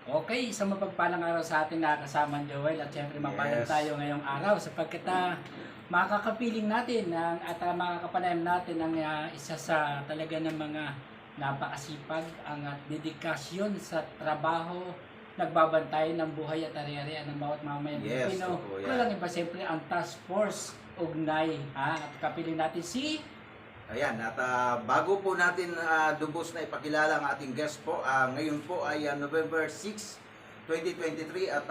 Okay, isang mapagpalang araw sa ating nakakasama Joel at siyempre mapalad Yes. tayo ngayong araw sapagkat makakapiling natin at makakapanayam natin ang isa sa talaga ng mga napakasipag ang dedikasyon sa trabaho, nagbabantay ng buhay at ari-arian ng bawat mamayan Yes, Pilipino. totoo yan. Walang iba siyempre ang Task Force Ugnay. At kapiling natin si Ayan, at bago po natin lubos na ipakilala ang ating guest po, ngayon po ay November 6, 2023 at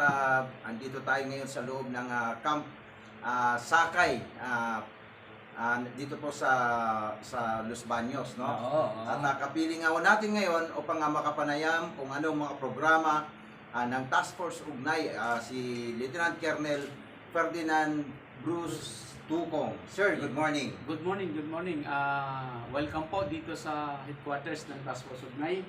andito tayo ngayon sa loob ng Camp Sakay dito po sa Los Baños, no? Oo. At kapiling natin ngayon upang makapanayam kung anong mga programa ng Task Force Ugnay, si Lieutenant Colonel Ferdinand Bruce Tukong. Sir, good morning. Good morning, good morning. Welcome po dito sa headquarters ng Task Force Ugnay.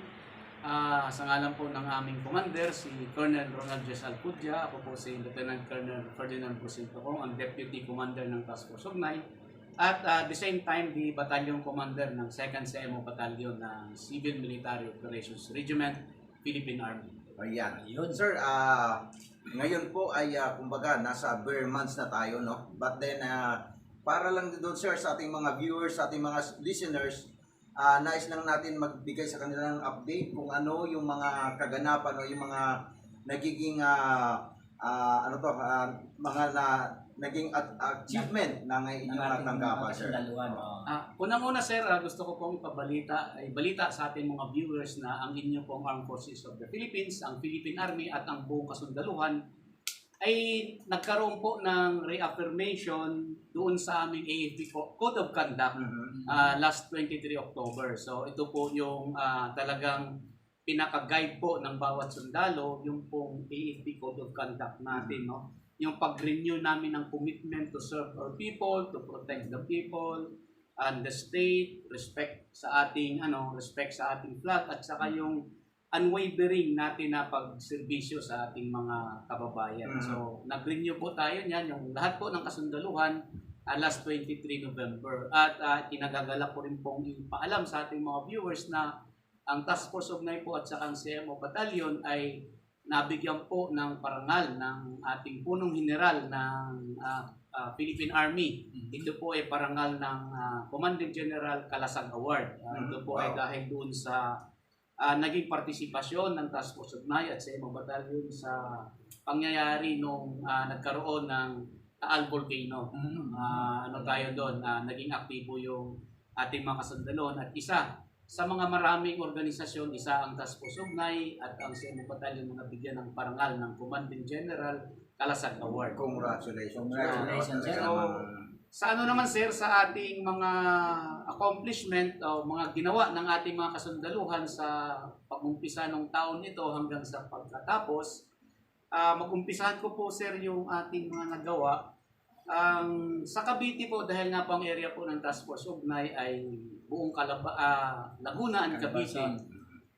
Sa ngalan po ng aming commander, si Colonel Ronald J. Alcudia. Ako po si Lieutenant Colonel Ferdinand Busito ko, ang Deputy Commander ng Task Force Ugnay. At the same time, the Battalion Commander ng 2nd CMO Battalion ng Civil Military Operations Regiment, Philippine Army. Ayan. Ayun. Sir, ngayon po ay kumbaga nasa bare months na tayo, no? But then para lang doon sir sa ating mga viewers, sa ating mga listeners, nais lang natin magbigay sa kanilang update kung ano yung mga kaganapan o yung mga nagiging mga naging achievement ng inyong natanggapan, sir. kasundaluhan. Unang-una sir, gusto ko pong balita sa ating mga viewers na ang inyo pong Armed Forces of the Philippines, ang Philippine Army at ang buong kasundaluhan ay nagkaroon po ng reaffirmation doon sa aming AFP Code of Conduct last 23 October. So ito po yung talagang pinaka-guide po ng bawat sundalo, yung pong AFP Code of Conduct natin, no? Yung pag-renew namin ng commitment to serve our people, to protect the people and the state, respect sa ating flag at saka yung unwavering natin na pagserbisyo sa ating mga kababayan. So, nag-renew po tayo niyan, yung lahat po ng kasundaluhan last 23 November. At kinagagalak ko rin pong ipaalam sa ating mga viewers na ang Task Force Ugnay po at saka ang CMO Battalion ay nabigyan po ng parangal ng ating punong general ng Philippine Army. Ito po ay parangal ng Commanding General Kalasag Award. Ito po ay dahil doon sa naging partisipasyon ng Task Force Ugnay at CMO Battalion sa pangyayari nung nagkaroon ng Taal Volcano. Tayo doon, naging aktibo yung ating mga kasundalon at isa sa mga maraming organisasyon, isa ang Task Force Ugnay at ang CMO Battalion na nabigyan ng parangal ng Commanding General Kalasag Award. Congratulations. Congratulations, sir. Sa naman sir, sa ating mga accomplishment o mga ginawa ng ating mga kasundaluhan sa pag-umpisa ng taon nito hanggang sa pagkatapos, mag-umpisahan ko po sir yung ating mga nagawa. Sa Cavite po, dahil nga po ang area po ng Task Force Ugnay ay buong Laguna and Cavite.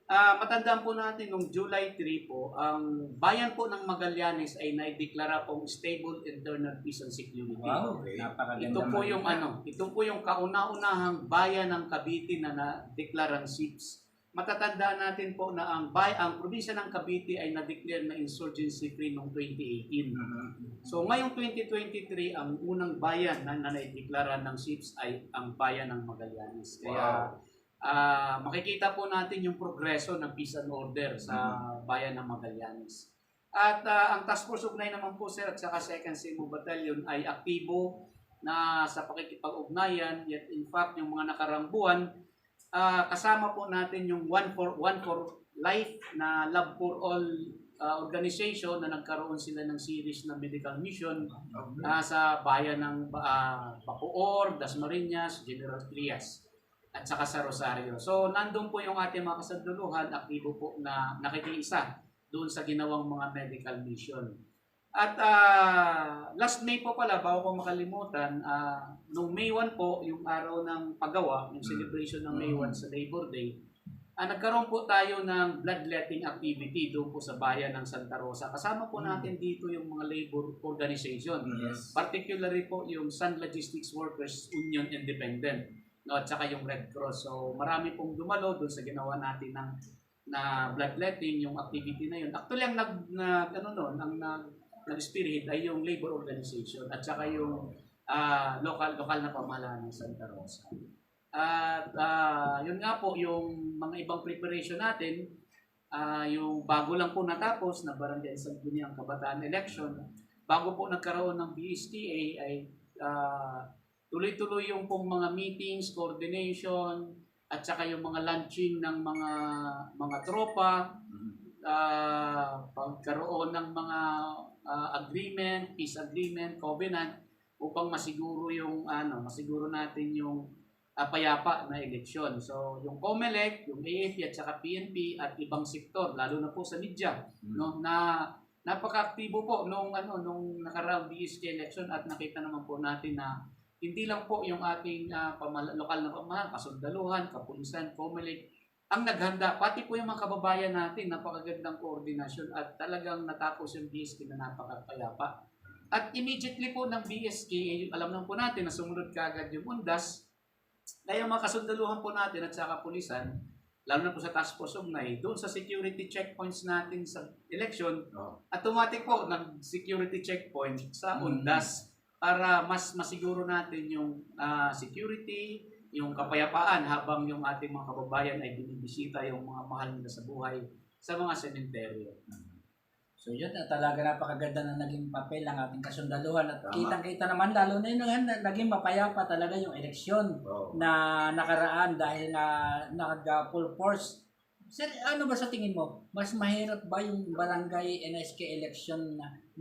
Matandaan po natin noong July 3 po, ang bayan po ng Magallanes ay naideklara pong stable internal peace and security. Wow, Okay. napakaganda. Ito po yung kauna-unahang bayan ng Cavite na nadeklarang SIPs. Matatandaan natin po na ang probinsya ng Cavite ay na-declare na insurgency free noong 2018. So ngayong 2023, ang unang bayan na naideklara ng SIPs ay ang bayan ng Magallanes. Kaya makikita po natin yung progreso ng peace and order sa bayan ng Magallanes. At ang Task Force Ugnay naman po sir at saka 2nd CMO Battalion ay aktibo na sa pakikipag-ugnayan. Yet in fact, yung mga nakarang buwan, kasama po natin yung One for Life na Love for All organization na nagkaroon sila ng series na medical mission sa bayan ng Bacoor, Dasmariñas, General Trias at saka sa Rosario. So nandun po yung ating mga kasunduluhan, aktibo po na nakikiisa doon sa ginawang mga medical mission. At last May po pala, bago ko makalimutan, noong May 1 po, yung araw ng paggawa, yung celebration ng May 1 sa Labor Day, nagkaroon po tayo ng bloodletting activity doon po sa bayan ng Santa Rosa. Kasama po natin dito yung mga labor organization, particularly po yung Sun Logistics Workers Union Independent, no, at saka yung Red Cross. So marami pong dumalo doon sa ginawa natin ng na bloodletting, yung activity na yun. Actually, ang nag-spearhead ay yung labor organization at saka yung lokal na pamahalaan ng Santa Rosa. At yun nga po, yung mga ibang preparation natin, yung bago lang po natapos na Barangay Sangguniang Kabataan Election, bago po nagkaroon ng BSTA ay tuloy-tuloy yung pong mga meetings, coordination, at saka yung mga launching ng mga tropa, pagkaroon ng mga agreement, peace agreement, covenant, upang masiguro natin yung payapa na eleksyon. So, yung COMELEC, yung AFP at saka PNP at ibang sektor, lalo na po sa media, no, na napaka-aktibo po nung nakaraang BSK election at nakita naman po natin na hindi lang po yung ating lokal na pamahalaan, kasundaluhan, kapulisan, COMELEC, ang naghanda, pati po yung mga kababayan natin, napakagandang koordinasyon at talagang natapos yung BSK na napakapayapa. At immediately po ng BSK, alam naman po natin na sumunod kaagad yung UNDAS, na yung mga kasundaluhan po natin at saka kapulisan, lalo na po sa Task Force Ugnay, doon sa security checkpoints natin sa election, automatic po ng security checkpoint sa UNDAS para mas masiguro natin yung security, yung kapayapaan habang yung ating mga kababayan ay binibisita yung mga mahal nila sa buhay sa mga sementeryo. So yun, talaga napakaganda na naging papel ng ating kasundaluhan at Tama. kitang-kita naman lalo na yun, naging mapayapa talaga yung eleksyon na nakaraan dahil nag-full force. Sir, ano ba sa tingin mo? Mas mahirap ba yung barangay NSK election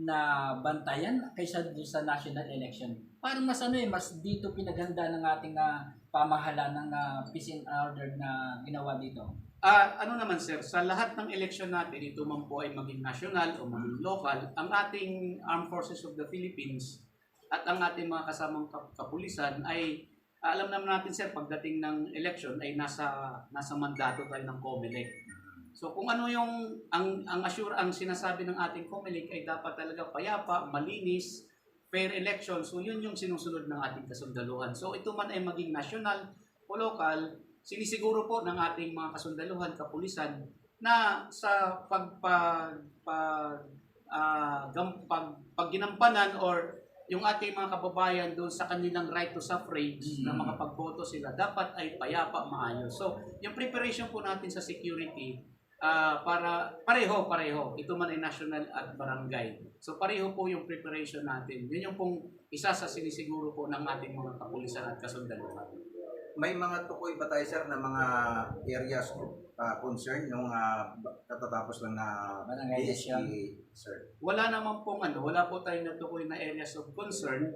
na bantayan kaysa sa national election? Parang mas dito pinaganda ng ating pamahalaan ng peace and order na ginawa dito. Ano naman sir, sa lahat ng eleksyon natin, ito man po ay maging national o maging local, ang ating Armed Forces of the Philippines at ang ating mga kasamang kapulisan ay alam naman natin sir, pagdating ng election ay nasa mandato tayo ng COMELEC. So kung ano yung ang sinasabi ng ating COMELEC ay dapat talaga payapa, malinis, fair election. So yun yung sinusunod ng ating kasundaluhan. So ito man ay maging national o local, sinisiguro po ng ating mga kasundaluhan, kapulisan na sa pagginampanan or yung ating mga kababayan doon sa kanilang right to suffrage na makapagboto sila, dapat ay payapa, maayos. So, yung preparation po natin sa security, para pareho. Ito man ay national at barangay. So, pareho po yung preparation natin. Yun yung pong isa sa sinisiguro po ng ating mga kapulisan at kasundaluhan. May mga tukoy ba tayo sir na mga areas of concern nung katatapos lang na Barangay election. sir? Wala naman pong wala po tayong natukoy na areas of concern.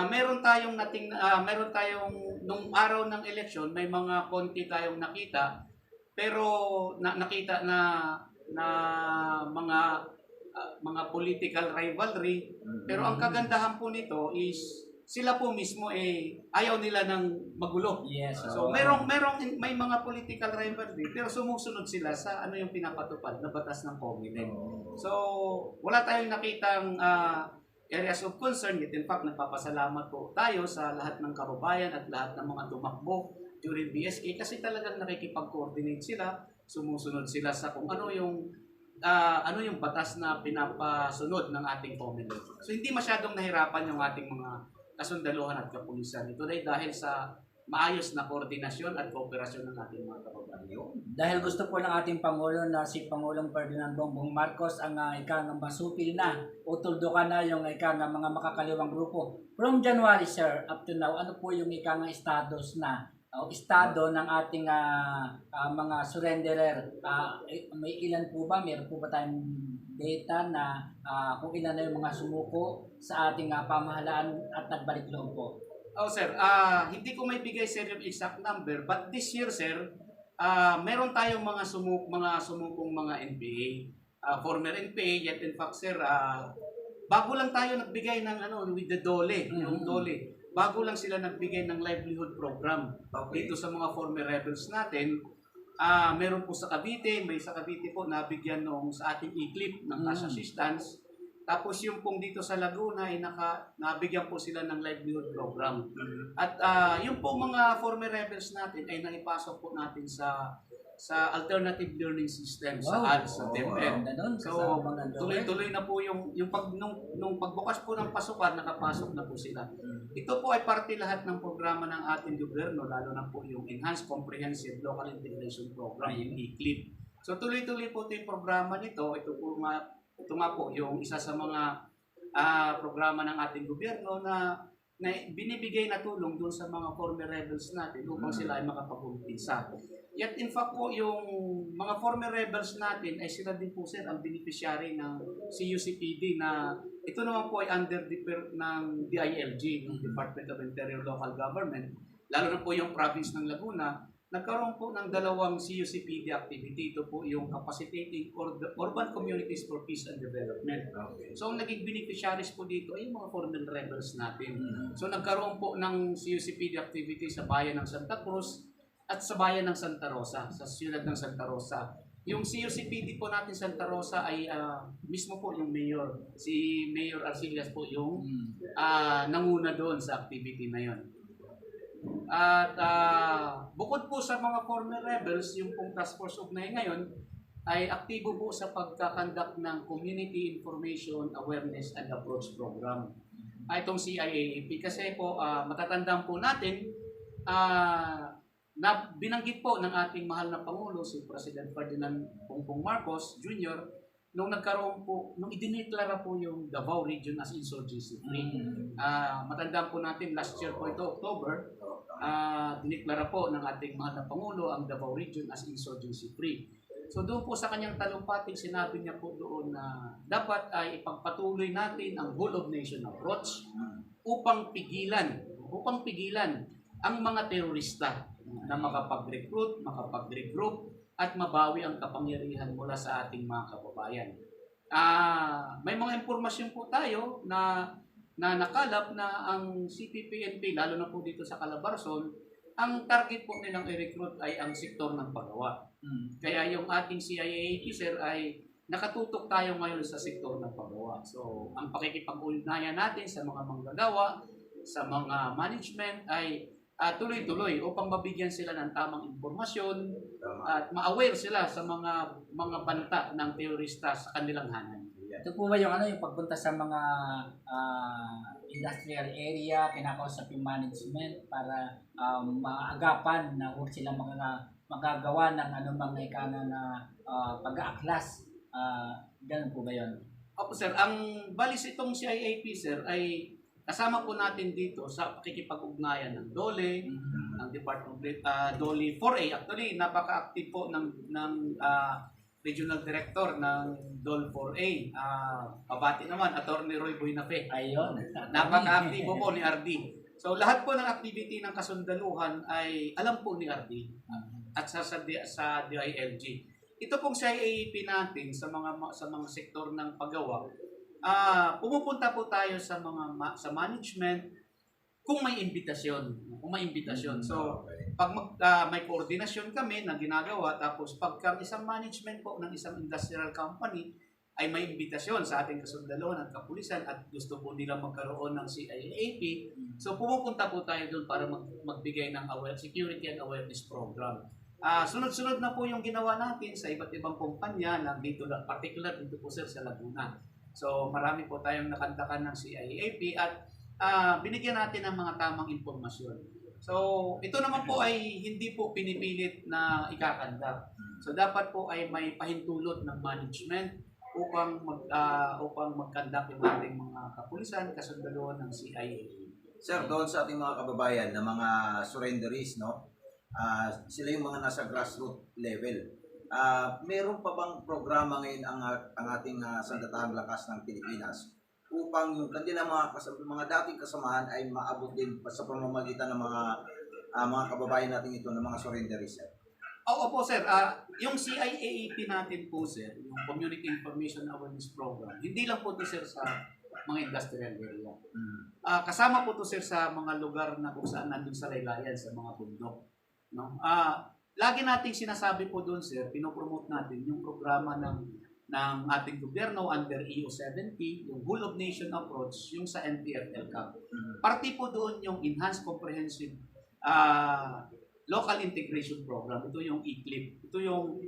Meron tayong nung araw ng election, may mga konti tayong nakita, pero nakita na mga political rivalry. Pero ang kagandahan po nito is sila po mismo ayaw nila ng magulo. Yes. So may mga political rivalry pero sumusunod sila sa yung pinapatupad na batas ng COMELEC. So wala tayong nakitang areas of concern. In fact, nagpapasalamat po tayo sa lahat ng kababayan at lahat ng mga tumakbo during BSK kasi talagang nakikipag-coordinate sila, sumusunod sila sa kung ano yung batas na pinapasunod ng ating COMELEC. So hindi masyadong nahirapan yung ating mga kasundaluhan at kapulisan. Ito dahil sa maayos na koordinasyon at kooperasyon ng ating mga kababayan. Dahil gusto po ng ating Pangulo na si Pangulong Ferdinand Bongbong Marcos ang masupil na o tuldukan na yung mga makakaliwang grupo. From January, sir, up to now, ano po yung status na o estado ng ating mga surrenderer? May ilan po ba? Meron po ba tayong data na kung ilan na yung mga sumuko sa ating pamahalaan at nagbalik loob po? Oh sir, hindi ko may bigay sir yung exact number, but this year sir, meron tayong mga sumukong mga NPA, former NPA, yet in fact sir, bago lang tayo nagbigay ng with the DOLE, yung DOLE. Bago lang sila nagbigay ng livelihood program dito sa mga former rebels natin. Meron po sa Cavite, may sa Cavite po nabigyan sa ating e-clip ng cash assistance. Tapos yung pong dito sa Laguna ay nabigyan po sila ng livelihood program. At yung pong mga former rebels natin ay naipasok po natin sa sa alternative learning system Wow. sa Oh, DepEd. Ganda nun, So, kasama ng tuloy-tuloy na po yung nung pagbukas po ng pasukan, nakapasok na po sila. Mm. Ito po ay parte lahat ng programa ng ating gobyerno, lalo na po yung Enhanced Comprehensive Local Integration Program, yung ECLIP. So tuloy-tuloy po ito yung programa nito. Ito nga po yung isa sa mga programa ng ating gobyerno na binibigay na tulong doon sa mga former rebels natin upang sila ay makapag-umpisa. Yet in fact po, yung mga former rebels natin ay sila din po sir ang beneficiary ng CUCPD na ito naman po ay under ng DILG, ng Department of Interior Local Government, lalo na po yung province ng Laguna. Nagkaroon po ng dalawang CUCPD activity. Ito po yung Capacitating Urban Communities for Peace and Development. Okay. So ang naging beneficiaries po dito ay yung mga former rebels natin. So nagkaroon po ng CUCPD activity sa bayan ng Santa Cruz at sa bayan ng Santa Rosa, sa siyudad ng Santa Rosa. Yung CUCPD po natin Santa Rosa ay mismo po yung mayor. Si Mayor Arcillas po yung nanguna doon sa activity na yon. At bukod po sa mga former rebels, yung pong Task Force Ugnay ngayon ay aktibo po sa pagkakandak ng Community Information Awareness and Approach Program. Itong CIAAP kasi po matatandaan po natin na binanggit po ng ating mahal na Pangulo, si President Ferdinand Bongbong Marcos Jr., nung idineklara po yung Davao Region as insurgency free. Matandaan po natin, last year po ito, October, dineklara po ng ating mahal na Pangulo ang Davao Region as insurgency free. So doon po sa kanyang talumpating, sinabi niya po doon na dapat ay ipagpatuloy natin ang whole of nation approach upang pigilan ang mga terorista na makapag-recruit, makapag-regroup, at mabawi ang kapangyarihan mula sa ating mga kababayan. May mga impormasyon po tayo na nakalap na ang CPP-NP, lalo na po dito sa Calabarzon, ang target po nilang i-recruit ay ang sektor ng paggawa. Kaya yung ating CIAAP sir ay nakatutok tayo ngayon sa sektor ng paggawa. So, ang pakikipag-ugnayan natin sa mga manggagawa, sa mga management ay tuloy-tuloy upang mabigyan sila ng tamang impormasyon at ma-aware sila sa mga banta ng terorista sa kanilang hanay. Ito po ba yung yung pagpunta sa mga industrial area, kinakausap yung management para maagapan na huwag sila magagawa ng anumang na pag-aaklas. Ganun po ba yun? Opo sir, ang balis itong CIAP sir ay kasama po natin dito sa pakikipag-ugnayan ng DOLE, ng Department of DOLE 4A. Actually, napaka-active po ng Regional Director ng DOLE 4A. Pabati naman, Attorney Roy Buenafe. Ayun. Napaka-active po ni RD. So lahat po ng activity ng kasundaluhan ay alam po ni RD at sa DILG. Ito pong CIAP natin sa mga sektor ng paggawa. Pumupunta po tayo sa management kung may imbitasyon. So pag may koordinasyon kami na ginagawa, tapos pagka isang management po ng isang industrial company ay may imbitasyon sa ating kasundaluhan at kapulisan at gusto po nila magkaroon ng CIAP, so pumupunta po tayo doon para magbigay ng security and awareness program. Sunod-sunod na po yung ginawa natin sa iba't ibang kumpanya na particular dito po sir sa Laguna. So marami po tayong nakantakan ng CIAP at binigyan natin ng mga tamang impormasyon. So ito naman po ay hindi po pinipilit na ikakanda. So dapat po ay may pahintulot ng management upang mag-conduct yung ating mga kapulisan, kasundaluhan ng CIAP. Sir, doon sa ating mga kababayan na mga surrenderies, no? Sila yung mga nasa grassroots level. Meron pa bang programa ngayon ang ating Sandatahang Lakas ng Pilipinas upang yung kanilang mga dating kasamahan ay maabot din sa pamamagitan ng mga kababayan natin ito ng mga surrenderies, sir? Opo sir, yung CIAAP natin po sir, yung Community Information Awareness Program, hindi lang po ito sir sa mga industrial area. Kasama po ito sir sa mga lugar na kung saan nandun sa laylayan, sa mga bundok. No? Lagi nating sinasabi po doon sir, pinopromote natin yung programa ng ating gobyerno under EO70, yung Whole of Nation Approach, yung sa NPF-LCAP. Parte po doon yung Enhanced Comprehensive Local Integration Program. Ito yung ECLIP. Ito yung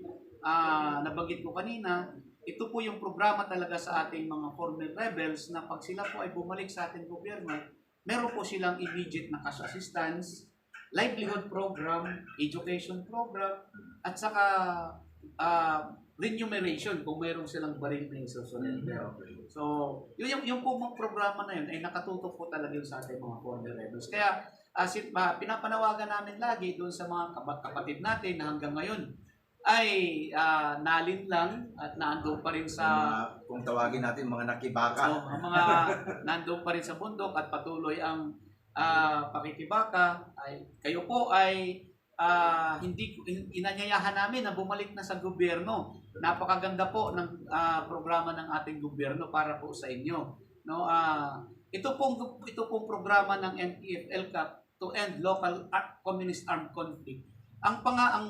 nabanggit ko kanina. Ito po yung programa talaga sa ating mga former rebels na pag sila po ay bumalik sa ating gobyerno, meron po silang immediate na cash assistance, livelihood program, education program, at saka remuneration kung mayroon silang baril na isusurrender. So, yung po mga programa na yun ay nakatutok po talaga yun sa ating mga former rebels. Kaya pinapanawagan namin lagi doon sa mga kapatid natin na hanggang ngayon ay nalin lang at naandun pa rin sa kung tawagin natin mga nakibaka. So, ang mga nandun pa rin sa bundok at patuloy ang pakikibaka, ay kayo po ay hindi inanyayahan namin na bumalik na sa gobyerno. Napakaganda po ng programa ng ating gobyerno para po sa inyo. No, ito pong programa ng NTF-ELCAC to end local communist armed conflict. Ang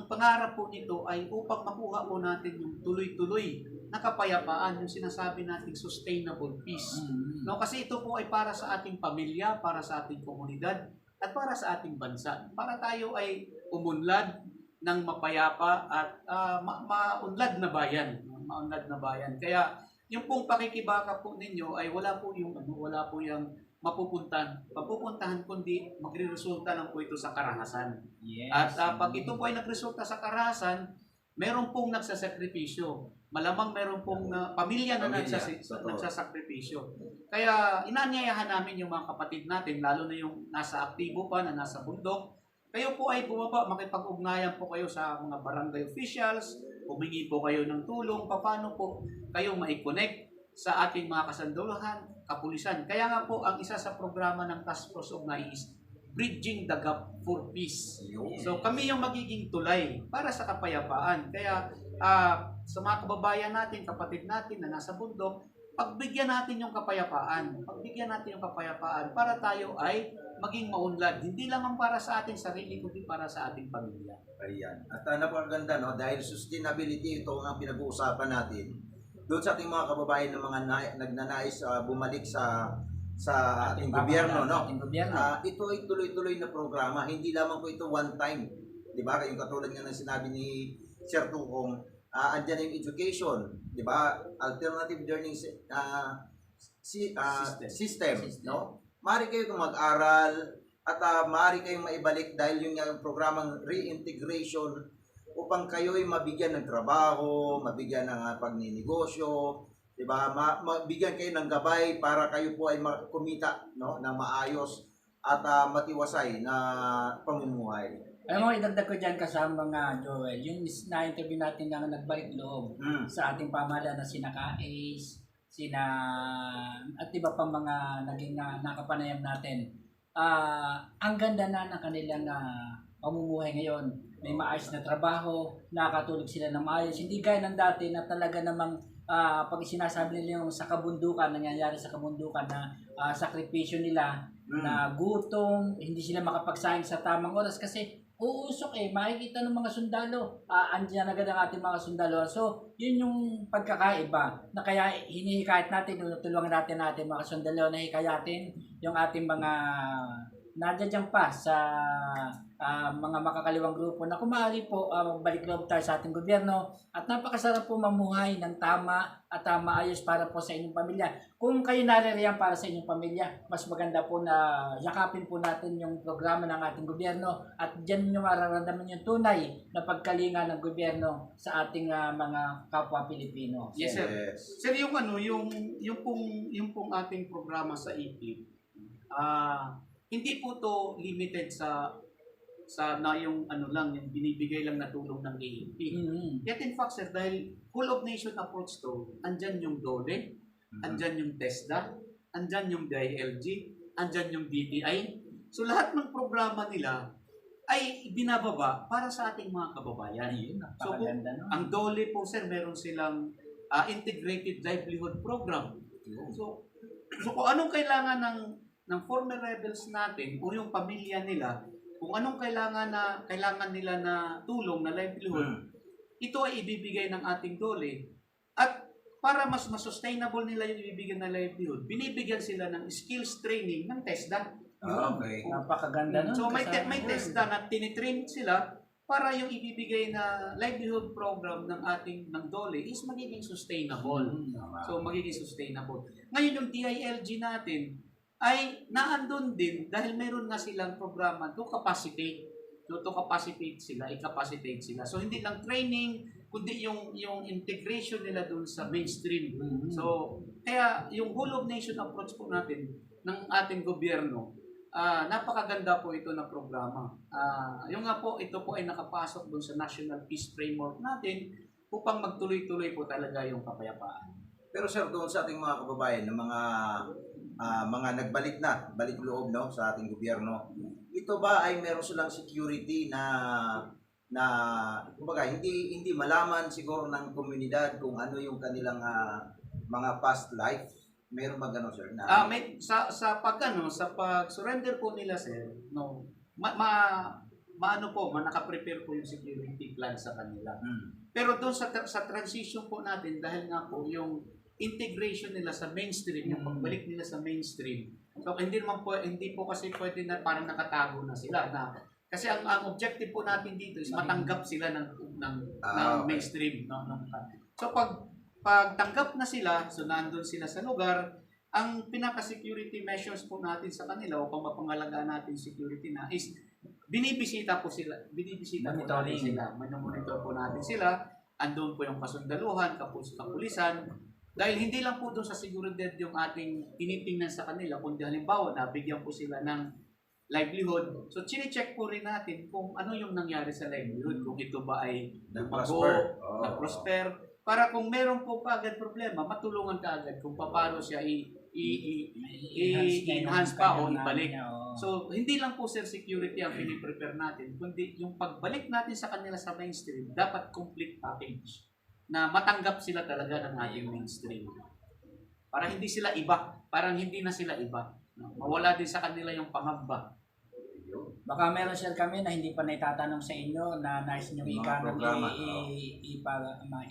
pangarap po nito ay upang makuha po natin yung tuloy-tuloy na kapayapaan, yung sinasabi nating sustainable peace. No, kasi ito po ay para sa ating pamilya, para sa ating komunidad, at para sa ating bansa. Para tayo ay umunlad ng mapayapa at maunlad na bayan. Maunlad na bayan. Kaya yung pong pakikibaka po ninyo ay wala po yung mapupuntahan kundi magreresulta lang po ito sa karahasan. Yes. At pag ito po ay nagresulta sa karahasan, meron pong nagsasakripisyo. Malamang meron pong pamilya na nagsasakripisyo. Kaya inanyayahan namin yung mga kapatid natin, lalo na yung nasa aktibo pa, na nasa bundok. Kayo po ay bumaba, makipag-ugnayan po kayo sa mga barangay officials, humingi po kayo ng tulong, paano po kayo mai-connect sa ating mga kasandulahan, kapulisan. Kaya nga po, ang isa sa programa ng Task Force Ugnay is Bridging the Gap for Peace. So kami yung magiging tulay para sa kapayapaan. Kaya sa mga kababayan natin, kapatid natin na nasa bundok, pagbigyan natin yung kapayapaan. Pagbigyan natin yung kapayapaan para tayo ay maging maunlad. Hindi lamang para sa ating sarili, kundi para sa ating pamilya. Ayan. At napakaganda, no? Dahil sustainability ito ang pinag-uusapan natin. Doon sa ating mga kababayan ng mga nagnanais bumalik sa ating gobyerno, no? Ito ay tuloy-tuloy na programa. Hindi lamang po ito one time. Di ba? Yung katulad nga ng sinabi ni Sir Tukong, andyan yung education, di ba? Alternative learning system, no? Maaari kayo mag-aral at maaari kayong maibalik dahil yung programang reintegration upang kayo'y mabigyan ng trabaho, mabigyan ng pagninegosyo, di ba? Mabigyan kayo ng gabay para kayo po ay kumita, no, ng maayos at matiwasay na pamumuhay. Alam mo, idagdag ko dyan kasama mga Joel, yung na-interview natin na nagbalik loob sa ating pamahalaan na sina Ka-Ace, at iba pang mga naging nakapanayam natin. Ang ganda na ng kanilang pamumuhay ngayon. May maayos na trabaho, nakakatulog sila ng maayos. Hindi gaya ng dati na talaga namang pag sinasabi nila yung sa kabundukan, nangyayari sa kabundukan na sakripisyo nila, na gutom, hindi sila makapagsayang sa tamang oras kasi uusok makikita ng mga sundalo. Andiyan agad ang ating mga sundalo. So, yun yung pagkakaiba na kaya hinihikayat natin, tulungan natin mga sundalo na hikayatin yung ating mga nandiyan pa sa mga makakaliwang grupo na kung maaari po balik loob tayo sa ating gobyerno at napakasarap po mamuhay ng tama at maayos para po sa inyong pamilya. Kung kayo naririyan para sa inyong pamilya, mas maganda po na yakapin po natin yung programa ng ating gobyerno at dyan nyo mararamdaman yung tunay na pagkalinga ng gobyerno sa ating mga kapwa Pilipino. Yes, sir. Sir, yung pong ating programa sa EPIP, hindi po to limited sa yung yung binibigay lang na tulong ng AFP. Yet in fact, sir, dahil full of nation approach to, andyan yung DOLE, andyan yung TESDA, andyan yung DILG, andyan yung DTI. So lahat ng programa nila ay binababa para sa ating mga kababayan. So ang DOLE po, sir, meron silang integrated livelihood program. So kung anong kailangan ng former rebels natin o yung pamilya nila, kung anong kailangan nila na tulong na livelihood, ito ay ibibigay ng ating DOLE. At para mas sustainable nila yung ibibigay na livelihood, binibigyan sila ng skills training ng TESDA. Okay. Napakaganda nun. So may Kasama may yun. testa na tinitrain sila para yung ibibigay na livelihood program ng ating ng DOLE is magiging sustainable. So magiging sustainable. Ngayon yung DILG natin ay naandun din dahil meron nga silang programa to capacitate. To capacitate sila, i-capacitate sila. So hindi lang training, kundi yung integration nila dun sa mainstream. So kaya yung whole of nation approach po natin ng ating gobyerno, napakaganda po ito na programa. Yung nga po, ito po ay nakapasok dun sa National Peace Framework natin upang magtuloy-tuloy po talaga yung kapayapaan. Pero sir, doon sa ating mga kababayan, ng mga balik loob no sa ating gobyerno, ito ba ay meron silang security na kumbaga hindi malaman siguro ng komunidad kung ano yung kanilang mga past life? Meron ba gano'n, sir? May sa pag-surrender po nila, sir, no. Naka-prepare po yung security plan sa kanila. Pero doon sa transition po natin, dahil nga po yung integration nila sa mainstream, yung pagbalik nila sa mainstream. So hindi po kasi pwede na parang nakatago na sila kasi ang objective po natin dito is matanggap sila ng mainstream, no. So pagtanggap na sila, so nandun sila sa lugar, ang pinaka-security measures po natin sa kanila o pangalagaan natin security na is binibisita po natin sila, monitor po natin sila, andun po yung kasundaluhan, kapulisan, dahil hindi lang po doon sa seguridad yung ating tinitingnan sa kanila, kundi halimbawa nabigyan po sila ng livelihood. So chine-check po rin natin kung ano yung nangyari sa livelihood, kung ito ba ay nag-prosper, para kung meron po kaagad problema, matulungan kaagad kung paano siya i-enhance pa o ibalik. So, hindi lang po sir security ang piniprepare natin, kundi yung pagbalik natin sa kanila sa mainstream, dapat complete package na matanggap sila talaga ng ating mainstream. Para hindi sila iba, parang hindi na sila iba. Mawala din sa kanila yung pangamba. Baka meron sir kami na hindi pa naitatanong sa inyo na nais nyo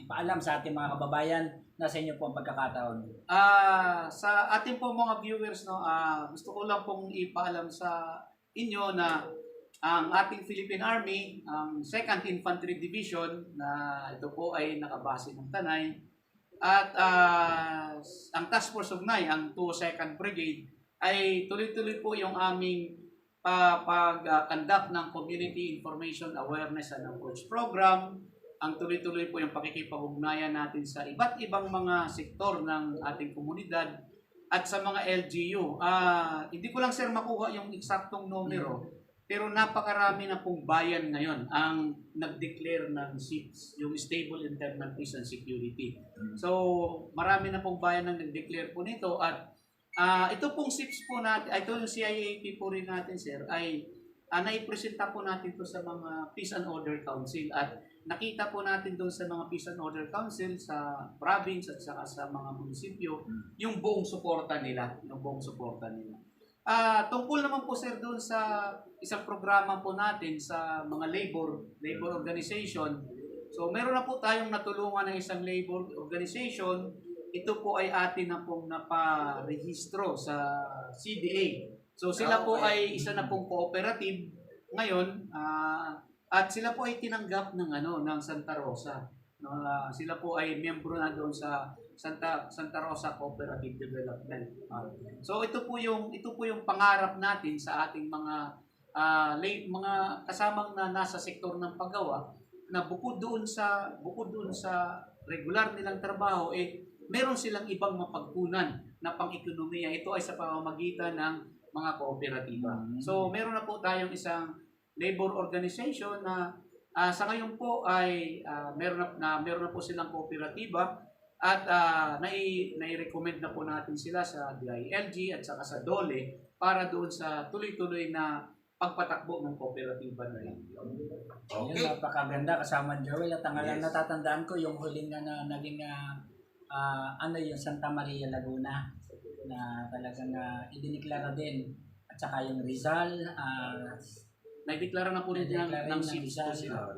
ipaalam sa ating mga kababayan na sa inyo po ang pagkakataon. Sa ating po mga viewers, no, gusto ko lang pong ipaalam sa inyo na ang ating Philippine Army, ang 2nd Infantry Division, na ito po ay nakabase ng Tanay, at ang Task Force of Nay, ang 2nd Brigade, ay tuloy-tuloy po yung aming pag-conduct ng Community Information Awareness and Approach Program. Ang tuloy-tuloy po yung pakikipag-ugnayan natin sa iba't ibang mga sektor ng ating komunidad at sa mga LGU. Hindi ko lang sir makuha yung eksaktong numero, pero napakarami na pong bayan ngayon ang nag-declare ng SIPS, yung Stable Internal Peace and Security. So marami na pong bayan ang nag-declare po nito, at ito pong SIPS po natin, ito yung CIAP po rin natin sir, ay naipresenta po natin to sa mga Peace and Order Council, at nakita po natin doon sa mga Peace and Order Council sa province at saka sa mga munisipyo yung buong suporta nila, tungkol naman po sir doon sa isang programa po natin sa mga labor organization. So meron na po tayong natulungan ng isang labor organization. Ito po ay atin na pong naparehistro sa CDA. So sila po ay isa na pong cooperative ngayon, at sila po ay tinanggap ng Santa Rosa. Sila po ay miyembro na doon sa Santa Rosa Cooperative Development. So ito po yung pangarap natin sa ating mga kasamang na nasa sektor ng paggawa, na bukod doon sa regular nilang trabaho, meron silang ibang mapagkunan na pang-ekonomiya. Ito ay sa pamamagitan ng mga kooperatiba. So meron na po tayong isang labor organization na sa ngayon po ay meron na po silang kooperatiba, at nai-recommend na po natin sila sa DILG at saka sa DOLE para doon sa tuloy-tuloy na pagpatakbo ng kooperatiba na rin. Okay. Yun, napakaganda kasama Joel, at ang natatandaan ko yung huling na naging yung Santa Maria Laguna na talagang idiniklara din, at saka yung Rizal, naideklara na po rin ng SIPS po sila.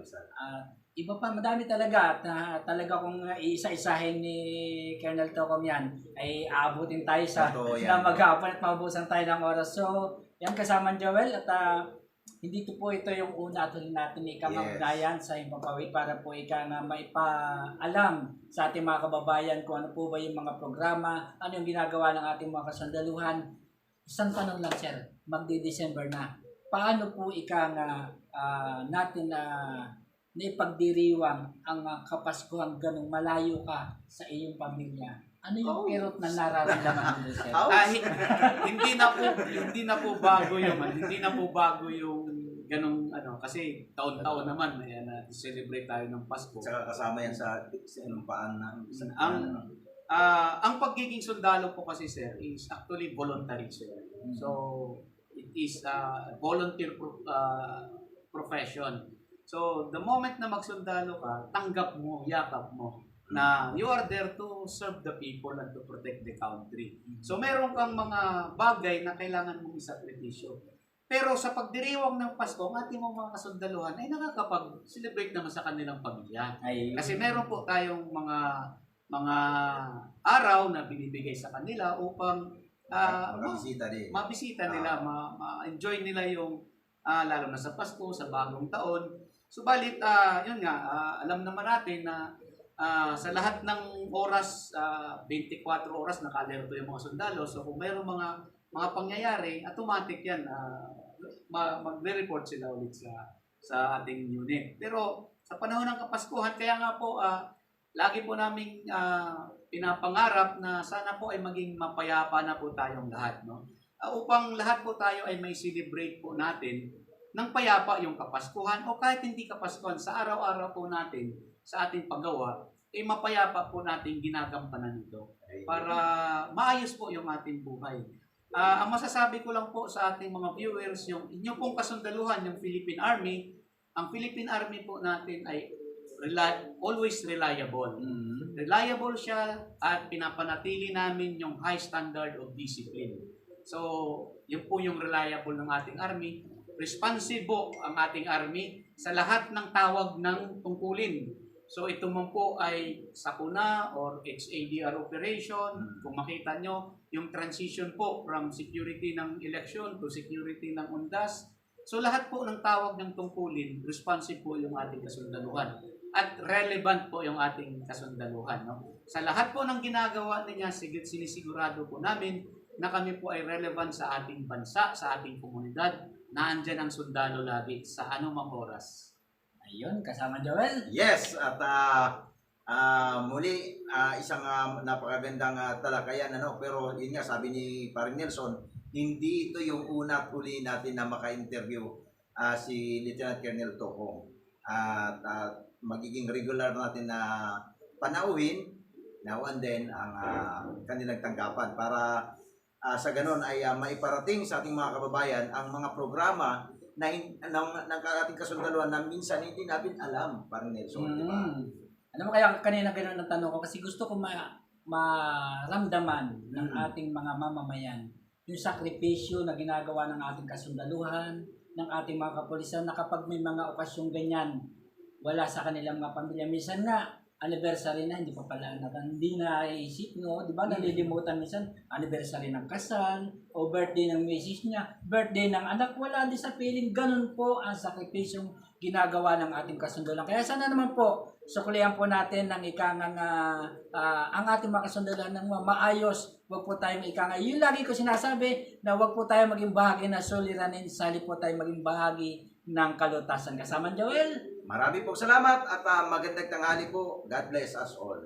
Iba pa, madami talaga, at talaga kung isa-isahin ni Colonel Tocom yan, ay aabutin tayo na mag-aapon at maubusan tayo ng oras. So Yan kasama Joel at hindi po ito yung una at huli natin ikamagdayan sa Himpapawid para po na maipaalam sa ating mga kababayan kung ano po ba yung mga programa, ano yung ginagawa ng ating mga kasandaluhan. Isang tanong lang sir, magdi-December na. Paano po natin naipagdiriwang ang Kapaskuhan ganung malayo ka sa iyong pamilya? Ano yung kirot na nararamdaman mo sir? Hindi na po bago yung ganong kasi taon-taon naman ayan na celebrate tayo ng Pasko. Saka kasama yan sa inumpaan ng Ang pagiging sundalo po kasi sir is actually voluntary sir. So it is a volunteer profession. So the moment na magsundalo ka, tanggap mo, yakap mo na you are there to serve the people and to protect the country. So meron kang mga bagay na kailangan mong isakripisyo. Pero sa pagdiriwang ng Pasko, ang ating mga kasundaluhan ay nakakapag-celebrate naman sa kanilang pamilya. Kasi meron po tayong mga araw na binibigay sa kanila upang mabisita nila, ma-enjoy nila yung lalo na sa Pasko, sa bagong taon. Subalit, yun nga, alam naman natin na sa lahat ng oras, 24 oras nakalerto yung mga sundalo. So kung mayroong mga pangyayari, automatic yan, magre-report sila ulit sa ating unit. Pero sa panahon ng Kapaskuhan, kaya nga po, lagi po naming pinapangarap na sana po ay maging mapayapa na po tayong lahat. No? Upang lahat po tayo ay may celebrate po natin ng payapa yung Kapaskuhan o kahit hindi Kapaskuhan, sa araw-araw po natin sa ating paggawa, mapayapa po natin ginagampanan ito para maayos po yung ating buhay. Ang masasabi ko lang po sa ating mga viewers, yung inyong pong kasundaluhan, yung Philippine Army, ang Philippine Army po natin ay always reliable. Reliable siya at pinapanatili namin yung high standard of discipline. So, yun po yung reliable ng ating Army. Responsive po ang ating Army sa lahat ng tawag ng tungkulin. So ito man po ay sakuna or XADR operation. Kung makita nyo, yung transition po from security ng election to security ng UNDAS. So lahat po ng tawag ng tungkulin, responsive po yung ating kasundaluhan. At relevant po yung ating kasundaluhan. No? Sa lahat po ng ginagawa niya, sinisigurado po namin na kami po ay relevant sa ating bansa, sa ating komunidad, na andyan ang sundalo lagi sa anumang oras. Ayun, kasama Joel. Yes, at muli isang napakagandang talakayan pero yun nga sabi ni Paring Nelson, hindi ito yung una at uli natin na maka-interview si Lieutenant Colonel Tokong. At magiging regular natin na panauhin now and then ang kanilang tanggapan para sa ganun ay maiparating sa ating mga kababayan ang mga programa na ng ating kasundaluhan na minsan hindi natin alam, Parang Nelson, di ba? Alam mo kaya kanina gano'n ang tanong ko kasi gusto ko maramdaman ng ating mga mamamayan yung sakripisyo na ginagawa ng ating kasundaluhan, ng ating mga kapulisan na kapag may mga okasyong ganyan, wala sa kanilang mga pamilya. Minsan nga, anniversary na, hindi pa pala, hindi na iisip, no? Di ba? Nalilimutan minsan, anniversary ng kasal, o birthday ng misis niya, birthday ng anak, wala din sa piling. Ganun po ang sakripisyong ginagawa ng ating kasundaluhan. Kaya sana naman po, suklihan po natin ng ang ating mga kasundaluhan ng maayos. Huwag po tayong yun lagi ko sinasabi, na huwag po tayo maging bahagi na suliranin, sali po tayo maging bahagi ng kalutasan. Kasama Joel. Marami pong salamat at magandang tanghali po. God bless us all.